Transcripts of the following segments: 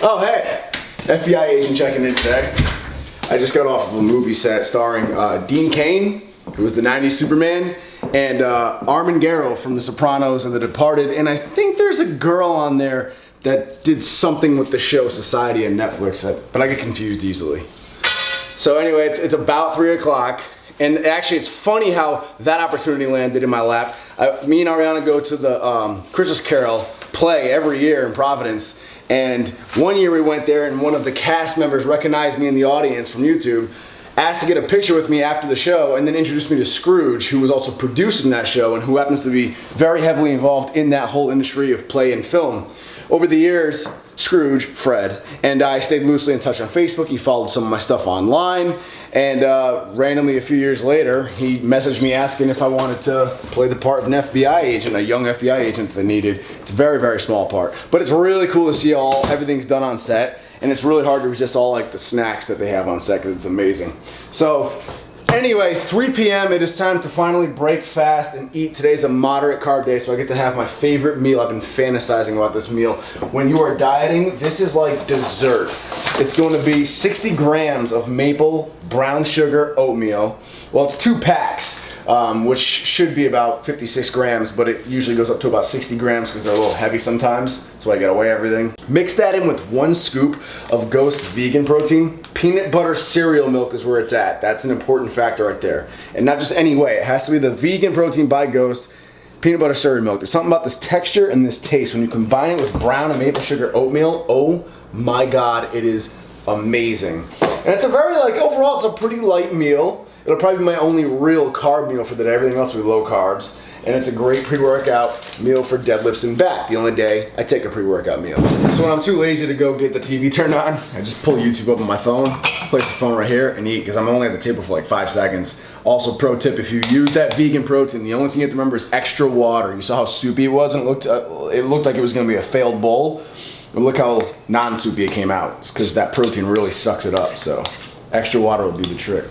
Oh, hey, FBI agent checking in today. I just got off of a movie set starring Dean Cain, who was the 90s Superman, and Armin Garrow from The Sopranos and The Departed, and I think there's a girl on there that did something with the show Society and Netflix, but I get confused easily. So anyway, it's about 3 o'clock, and actually it's funny how that opportunity landed in my lap. Me and Ariana go to the Christmas Carol play every year in Providence. And one year we went there and one of the cast members recognized me in the audience from YouTube, asked to get a picture with me after the show, and then introduced me to Scrooge, who was also producing that show and who happens to be very heavily involved in that whole industry of play and film. Over the years, Scrooge, Fred, and I stayed loosely in touch on Facebook. He followed some of my stuff online, and randomly a few years later, he messaged me asking if I wanted to play the part of an FBI agent, a young FBI agent that they needed. It's a very, very small part, but it's really cool to see everything's done on set, and it's really hard to resist all like the snacks that they have on set because it's amazing. So anyway, 3 p.m. it is time to finally break fast and eat. Today's a moderate carb day, so I get to have my favorite meal. I've been fantasizing about this meal. When you are dieting, this is like dessert. It's going to be 60 grams of maple brown sugar oatmeal. Well, it's 2 packs, which should be about 56 grams, but it usually goes up to about 60 grams because they're a little heavy sometimes, so I gotta weigh everything. Mix that in with 1 scoop of Ghost vegan protein. Peanut butter cereal milk is where it's at. That's an important factor right there. And not just any way, it has to be the vegan protein by Ghost peanut butter cereal milk. There's something about this texture and this taste. When you combine it with brown and maple sugar oatmeal, oh my God, it is amazing. And it's a very, overall, it's a pretty light meal. It'll probably be my only real carb meal for the day. Everything else will be low carbs. And it's a great pre-workout meal for deadlifts and back. The only day I take a pre-workout meal. So when I'm too lazy to go get the TV turned on, I just pull YouTube up on my phone, place the phone right here, and eat, because I'm only at the table for like 5 seconds. Also, pro tip, if you use that vegan protein, the only thing you have to remember is extra water. You saw how soupy it was, and it looked like it was gonna be a failed bowl. But look how non-soupy it came out. It's because that protein really sucks it up, so extra water will do the trick.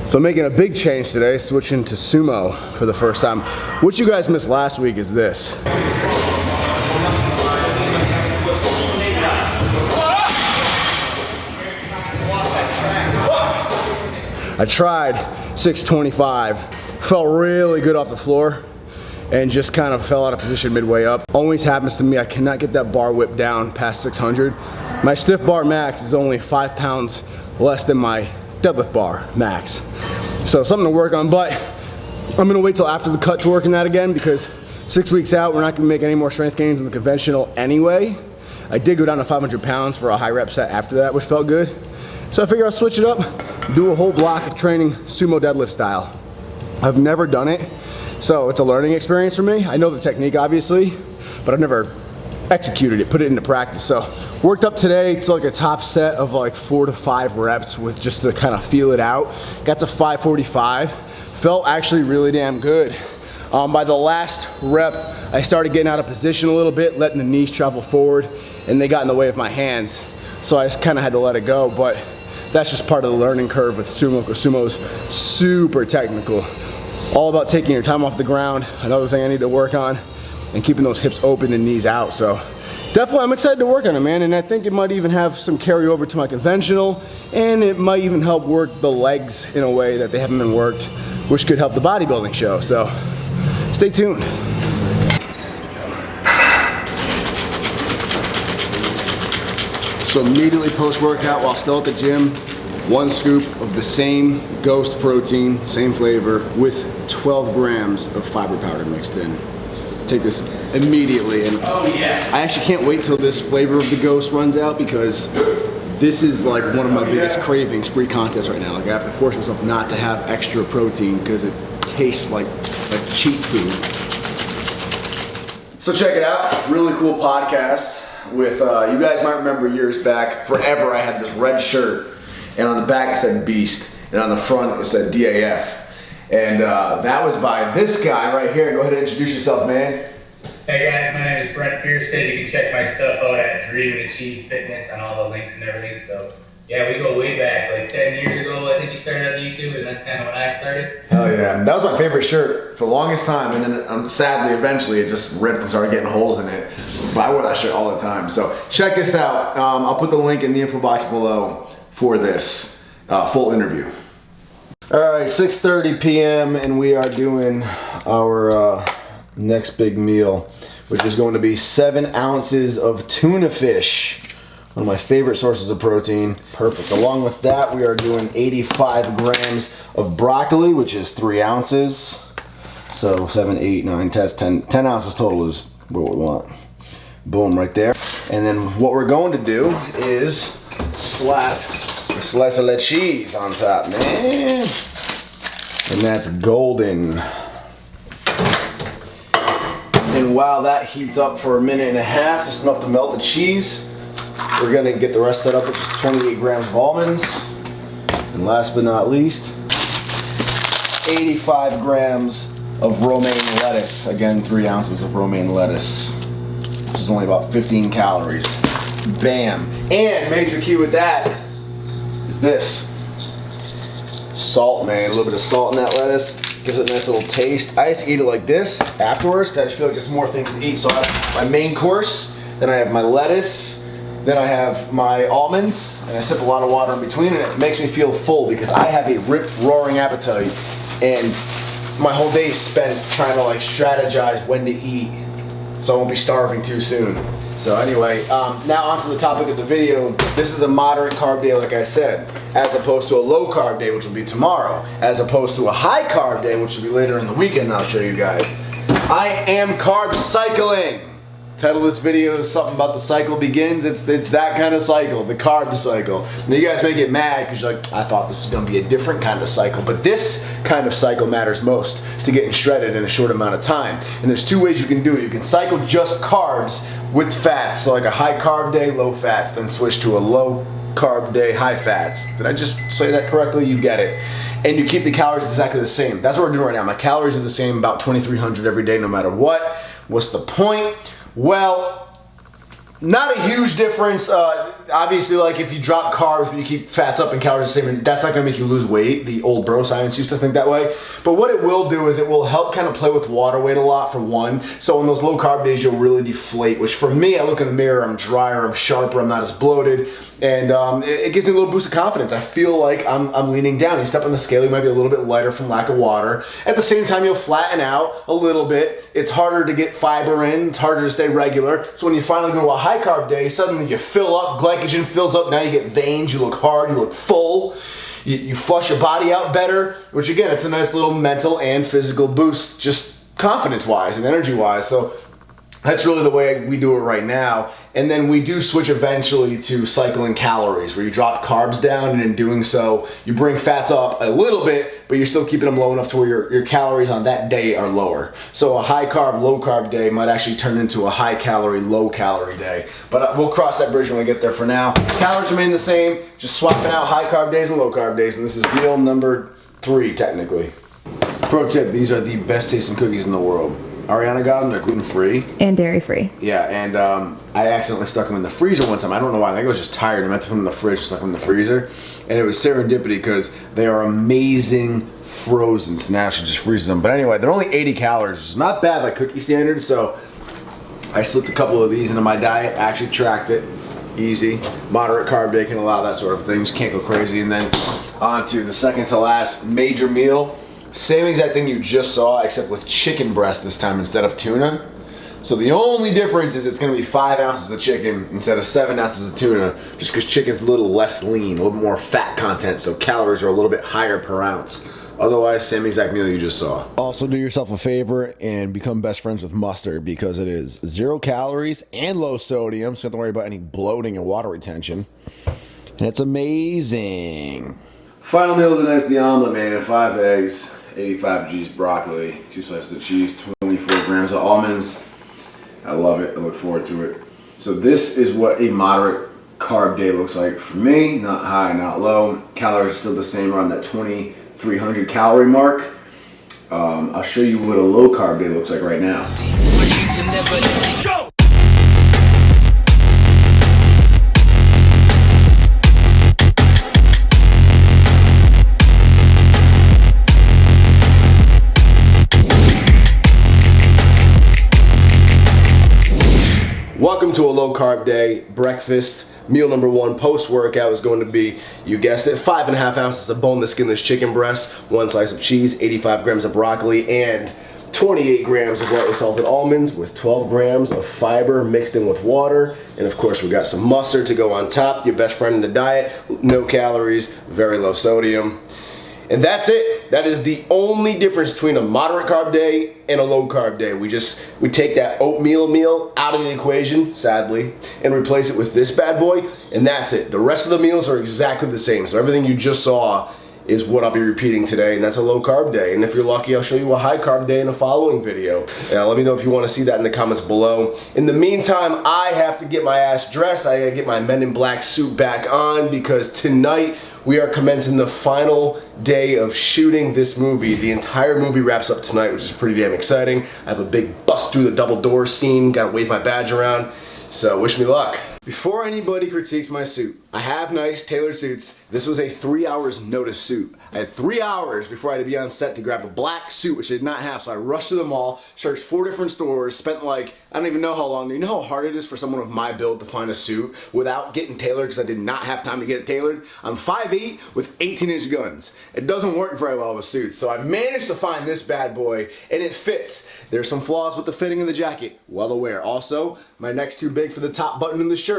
So making a big change today, switching to sumo for the first time. What you guys missed last week is this. I tried 625, felt really good off the floor, and just kind of fell out of position midway up. Always happens to me, I cannot get that bar whip down past 600. My stiff bar max is only 5 pounds less than my deadlift bar max. So something to work on, but I'm gonna wait till after the cut to work on that again, because 6 weeks out, we're not gonna make any more strength gains in the conventional anyway. I did go down to 500 pounds for a high rep set after that, which felt good. So I figured I'll switch it up, do a whole block of training sumo deadlift style. I've never done it, so it's a learning experience for me. I know the technique, obviously, but I've never executed it, put it into practice. So worked up today to like a top set of like 4 to 5 reps with just to kind of feel it out. Got to 545, felt actually really damn good. By the last rep, I started getting out of position a little bit, letting the knees travel forward, and they got in the way of my hands. So I just kind of had to let it go, but that's just part of the learning curve with sumo, because sumo's super technical. All about taking your time off the ground, another thing I need to work on, and keeping those hips open and knees out. So definitely I'm excited to work on it, man, and I think it might even have some carryover to my conventional, and it might even help work the legs in a way that they haven't been worked, which could help the bodybuilding show. So stay tuned. So immediately post-workout, while still at the gym, 1 scoop of the same Ghost protein, same flavor, with 12 grams of fiber powder mixed in. Take this immediately, and I actually can't wait till this flavor of the Ghost runs out, because this is like one of my biggest cravings pre-contest right now. Like, I have to force myself not to have extra protein because it tastes like cheap food. So check it out, really cool podcast with, you guys might remember years back, forever I had this red shirt, and on the back it said Beast, and on the front it said DAF. And that was by this guy right here. Go ahead and introduce yourself, man. Hey guys, my name is Brent Pierston. You can check my stuff out at Dream and Achieve Fitness on all the links and everything. So yeah, we go way back, like 10 years ago. I think you started on YouTube, and that's kind of when I started. Hell yeah, that was my favorite shirt for the longest time, and then sadly, eventually, it just ripped and started getting holes in it. But I wore that shirt all the time. So check this out. I'll put the link in the info box below for this full interview. All right, 6:30 p.m. and we are doing our next big meal, which is going to be 7 ounces of tuna fish. One of my favorite sources of protein. Perfect. Along with that, we are doing 85 grams of broccoli, which is 3 ounces. So 7, 8, 9, 10 ounces total is what we want. Boom, right there. And then what we're going to do is slap a slice of that cheese on top, man. And that's golden. And while that heats up for 1.5 minutes, just enough to melt the cheese, we're gonna get the rest set up, which is 28 grams of almonds. And last but not least, 85 grams of romaine lettuce. Again, 3 ounces of romaine lettuce, which is only about 15 calories. Bam. And major key with that is this. Salt, man. A little bit of salt in that lettuce. Gives it a nice little taste. I just eat it like this afterwards because I just feel like it's more things to eat. So I have my main course, then I have my lettuce, then I have my almonds, and I sip a lot of water in between, and it makes me feel full because I have a roaring appetite, and my whole day is spent trying to like strategize when to eat so I won't be starving too soon. So anyway, now onto the topic of the video. This is a moderate carb day, like I said, as opposed to a low carb day, which will be tomorrow, as opposed to a high carb day, which will be later in the weekend. I'll show you guys. I am carb cycling. Title of this video is something about the cycle begins. It's that kind of cycle, the carb cycle. Now you guys may get mad because you're like, I thought this was gonna be a different kind of cycle, but this kind of cycle matters most to getting shredded in a short amount of time. And there's 2 ways you can do it. You can cycle just carbs with fats, so like a high carb day, low fats, then switch to a low carb day, high fats. Did I just say that correctly? You get it. And you keep the calories exactly the same. That's what we're doing right now. My calories are the same, about 2,300 every day, no matter what. What's the point? Well, not a huge difference. Obviously, like if you drop carbs but you keep fats up and calories the same, that's not gonna make you lose weight. The old bro science used to think that way. But what it will do is it will help kind of play with water weight a lot, for one. So on those low carb days, you'll really deflate, which for me, I look in the mirror, I'm drier, I'm sharper, I'm not as bloated. And it gives me a little boost of confidence. I feel like I'm leaning down. You step on the scale, you might be a little bit lighter from lack of water. At the same time, you'll flatten out a little bit. It's harder to get fiber in. It's harder to stay regular. So when you finally go to a high carb day, suddenly you fill up, glycogen fills up, now you get veins, you look hard, you look full. You flush your body out better, which again, it's a nice little mental and physical boost, just confidence-wise and energy-wise. So that's really the way we do it right now. And then we do switch eventually to cycling calories, where you drop carbs down, and in doing so, you bring fats up a little bit, but you're still keeping them low enough to where your calories on that day are lower. So a high carb, low carb day might actually turn into a high calorie, low calorie day. But we'll cross that bridge when we get there. For now, calories remain the same, just swapping out high carb days and low carb days. And this is meal number 3, technically. Pro tip, these are the best tasting cookies in the world. Ariana got them, they're gluten-free. And dairy-free. Yeah, and I accidentally stuck them in the freezer one time. I don't know why, I think I was just tired. I meant to put them in the fridge, stuck them in the freezer. And it was serendipity because they are amazing frozen. So now I should just freeze them. But anyway, they're only 80 calories, which is not bad by cookie standards. So I slipped a couple of these into my diet, actually tracked it. Easy. Moderate carb day can allow that sort of thing. Just can't go crazy. And then on to the second to last major meal. Same exact thing you just saw, except with chicken breast this time instead of tuna. So the only difference is it's gonna be 5 ounces of chicken instead of 7 ounces of tuna, just because chicken's a little less lean, a little more fat content, so calories are a little bit higher per ounce. Otherwise, same exact meal you just saw. Also do yourself a favor and become best friends with mustard, because it is 0 calories and low sodium, so you don't have to worry about any bloating and water retention. And it's amazing. Final meal of the night is the omelet, man. 5 eggs. 85 G's broccoli, 2 slices of cheese, 24 grams of almonds. I love it. I look forward to it. So this is what a moderate carb day looks like for me. Not high, not low. Calories still the same, around that 2,300 calorie mark. I'll show you what a low carb day looks like right now. Welcome to a low carb day. Breakfast, meal number one post-workout is going to be, you guessed it, 5.5 ounces of boneless, skinless chicken breast, 1 slice of cheese, 85 grams of broccoli, and 28 grams of lightly salted almonds with 12 grams of fiber mixed in with water. And of course, we got some mustard to go on top, your best friend in the diet, no calories, very low sodium. And that's it. That is the only difference between a moderate carb day and a low carb day. We take that oatmeal meal out of the equation, sadly, and replace it with this bad boy, and that's it. The rest of the meals are exactly the same. So everything you just saw is what I'll be repeating today, and that's a low carb day. And if you're lucky, I'll show you a high carb day in a following video. Let me know if you want to see that in the comments below. In the meantime, I have to get my ass dressed. I gotta get my Men in Black suit back on because tonight we are commencing the final day of shooting this movie. The entire movie wraps up tonight, which is pretty damn exciting. I have a big bust through the double door scene, gotta wave my badge around, so wish me luck. Before anybody critiques my suit, I have nice tailored suits. This was a 3 hours notice suit. I had 3 hours before I had to be on set to grab a black suit, which I did not have, so I rushed to the mall, searched 4 different stores, spent like, I don't even know how long. You know how hard it is for someone of my build to find a suit without getting tailored because I did not have time to get it tailored? I'm 5'8" with 18-inch guns. It doesn't work very well with suits, so I managed to find this bad boy, and it fits. There's some flaws with the fitting of the jacket, well aware. Also, my neck's too big for the top button in the shirt.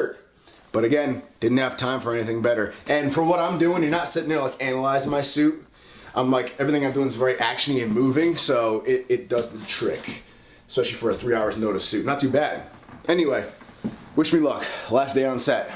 But again, didn't have time for anything better. And for what I'm doing, you're not sitting there like analyzing my suit. I'm like, everything I'm doing is very actiony and moving, so it does the trick. Especially for a 3 hours notice suit. Not too bad. Anyway, wish me luck. Last day on set.